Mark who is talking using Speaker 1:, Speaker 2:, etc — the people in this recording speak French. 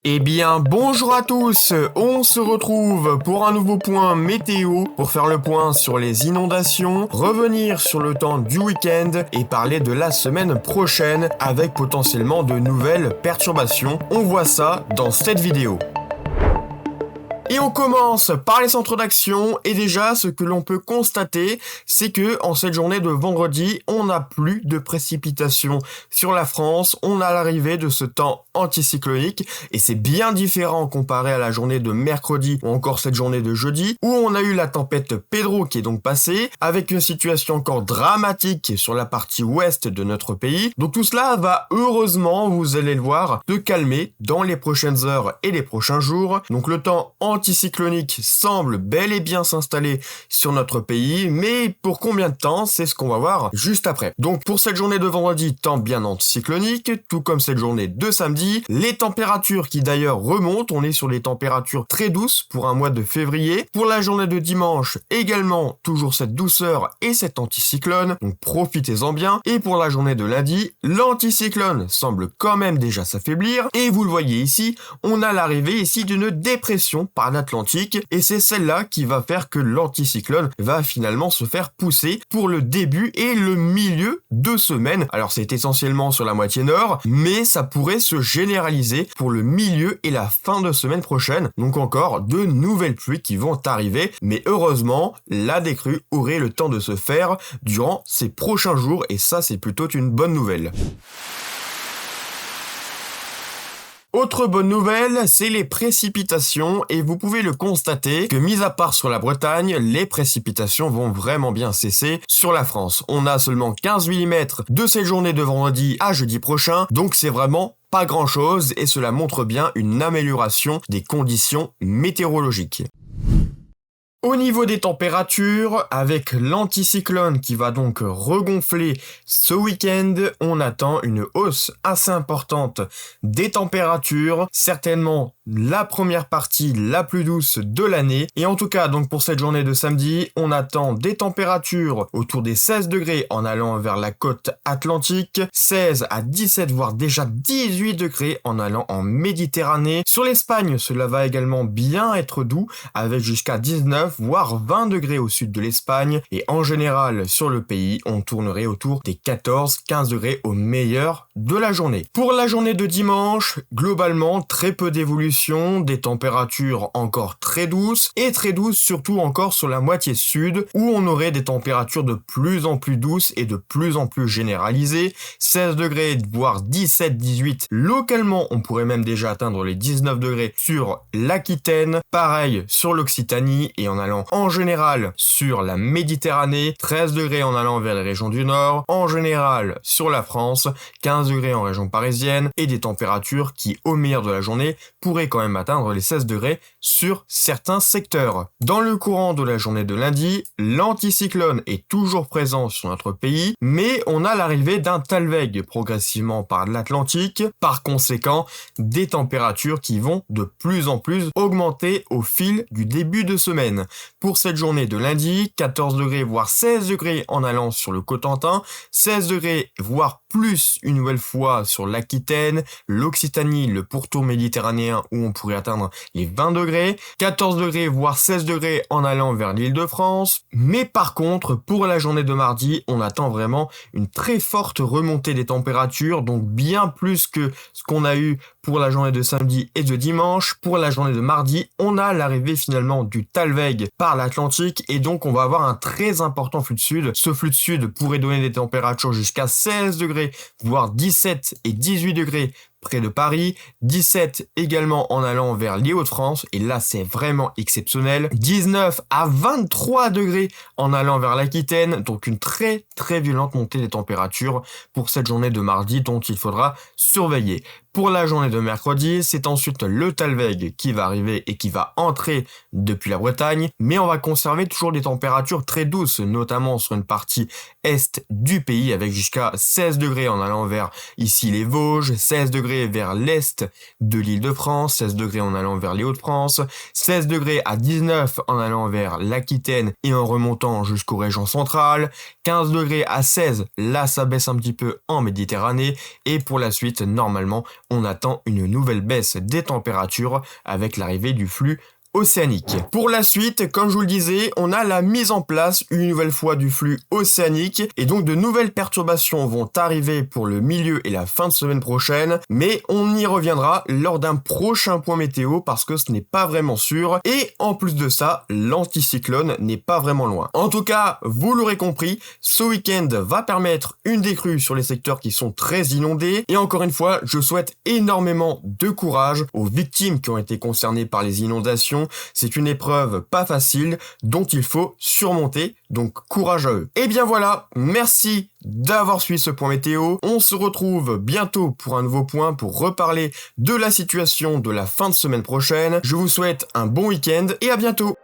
Speaker 1: Eh bien, bonjour à tous, on se retrouve pour un nouveau point météo, pour faire le point sur les inondations, revenir sur le temps du week-end et parler de la semaine prochaine avec potentiellement de nouvelles perturbations. On voit ça dans cette vidéo. Et on commence par les centres d'action, et déjà ce que l'on peut constater, c'est que en cette journée de vendredi, on n'a plus de précipitations sur la France, on a l'arrivée de ce temps anticyclonique, et c'est bien différent comparé à la journée de mercredi ou encore cette journée de jeudi, où on a eu la tempête Pedro qui est donc passée, avec une situation encore dramatique sur la partie ouest de notre pays. Donc tout cela va heureusement, vous allez le voir, se calmer dans les prochaines heures et les prochains jours. Donc le temps anticyclonique semble bel et bien s'installer sur notre pays, mais pour combien de temps, c'est ce qu'on va voir juste après. Donc pour cette journée de vendredi, temps bien anticyclonique, tout comme cette journée de samedi, les températures qui d'ailleurs remontent, on est sur des températures très douces pour un mois de février. Pour la journée de dimanche, également toujours cette douceur et cet anticyclone, donc profitez-en bien. Et pour la journée de lundi, l'anticyclone semble quand même déjà s'affaiblir, et vous le voyez ici, on a l'arrivée ici d'une dépression par l'Atlantique, et c'est celle-là qui va faire que l'anticyclone va finalement se faire pousser pour le début et le milieu de semaine. Alors c'est essentiellement sur la moitié nord, mais ça pourrait se généraliser pour le milieu et la fin de semaine prochaine, donc encore de nouvelles pluies qui vont arriver, mais heureusement, la décrue aurait le temps de se faire durant ces prochains jours, et ça c'est plutôt une bonne nouvelle. Autre bonne nouvelle, c'est les précipitations, et vous pouvez le constater que mis à part sur la Bretagne, les précipitations vont vraiment bien cesser sur la France. On a seulement 15 mm de cette journée de vendredi à jeudi prochain, donc c'est vraiment pas grand chose, et cela montre bien une amélioration des conditions météorologiques. Au niveau des températures, avec l'anticyclone qui va donc regonfler ce week-end, on attend une hausse assez importante des températures, certainement la première partie la plus douce de l'année. Et en tout cas, donc pour cette journée de samedi, on attend des températures autour des 16 degrés en allant vers la côte atlantique, 16 à 17 voire déjà 18 degrés en allant en Méditerranée. Sur l'Espagne, cela va également bien être doux avec jusqu'à 19 voire 20 degrés au sud de l'Espagne, et en général sur le pays on tournerait autour des 14-15 degrés au meilleur de la journée. Pour la journée de dimanche, globalement très peu d'évolution, des températures encore très douces, et très douces surtout encore sur la moitié sud où on aurait des températures de plus en plus douces et de plus en plus généralisées, 16 degrés voire 17-18, localement on pourrait même déjà atteindre les 19 degrés sur l'Aquitaine, pareil sur l'Occitanie, et en allant en général sur la Méditerranée, 13 degrés en allant vers les régions du nord, en général sur la France, 15 degrés en région parisienne, et des températures qui au meilleur de la journée pourraient quand même atteindre les 16 degrés sur certains secteurs. Dans le courant de la journée de lundi, l'anticyclone est toujours présent sur notre pays, mais on a l'arrivée d'un Talweg progressivement par l'Atlantique, par conséquent des températures qui vont de plus en plus augmenter au fil du début de semaine. Pour cette journée de lundi, 14 degrés voire 16 degrés en allant sur le Cotentin, 16 degrés voire plus une nouvelle fois sur l'Aquitaine, l'Occitanie, le pourtour méditerranéen où on pourrait atteindre les 20 degrés, 14 degrés voire 16 degrés en allant vers l'Île-de-France. Mais par contre, pour la journée de mardi, on attend vraiment une très forte remontée des températures, donc bien plus que ce qu'on a eu pour la journée de samedi et de dimanche. Pour la journée de mardi, on a l'arrivée finalement du Talweg par l'Atlantique, et donc on va avoir un très important flux de sud. Ce flux de sud pourrait donner des températures jusqu'à 16 degrés, voire 17 et 18 degrés près de Paris, 17 également en allant vers les Hauts-de-France, et là c'est vraiment exceptionnel, 19 à 23 degrés en allant vers l'Aquitaine, donc une très violente montée des températures pour cette journée de mardi dont il faudra surveiller. Pour la journée de mercredi, c'est ensuite le Talweg qui va arriver et qui va entrer depuis la Bretagne, mais on va conserver toujours des températures très douces, notamment sur une partie est du pays, avec jusqu'à 16 degrés en allant vers ici les Vosges, 16 degrés vers l'est de l'Île-de-France, 16 degrés en allant vers les Hauts-de-France, 16 degrés à 19 en allant vers l'Aquitaine et en remontant jusqu'aux régions centrales, 15 degrés à 16, là ça baisse un petit peu en Méditerranée, et pour la suite, normalement, on attend une nouvelle baisse des températures avec l'arrivée du flux océanique. Pour la suite, comme je vous le disais, on a la mise en place une nouvelle fois du flux océanique et donc de nouvelles perturbations vont arriver pour le milieu et la fin de semaine prochaine, mais on y reviendra lors d'un prochain point météo parce que ce n'est pas vraiment sûr et en plus de ça, l'anticyclone n'est pas vraiment loin. En tout cas, vous l'aurez compris, ce week-end va permettre une décrue sur les secteurs qui sont très inondés et encore une fois, je souhaite énormément de courage aux victimes qui ont été concernées par les inondations. C'est une épreuve pas facile dont il faut surmonter, donc courage à eux. Et bien voilà, merci d'avoir suivi ce point météo. On se retrouve bientôt pour un nouveau point pour reparler de la situation de la fin de semaine prochaine. Je vous souhaite un bon week-end et à bientôt.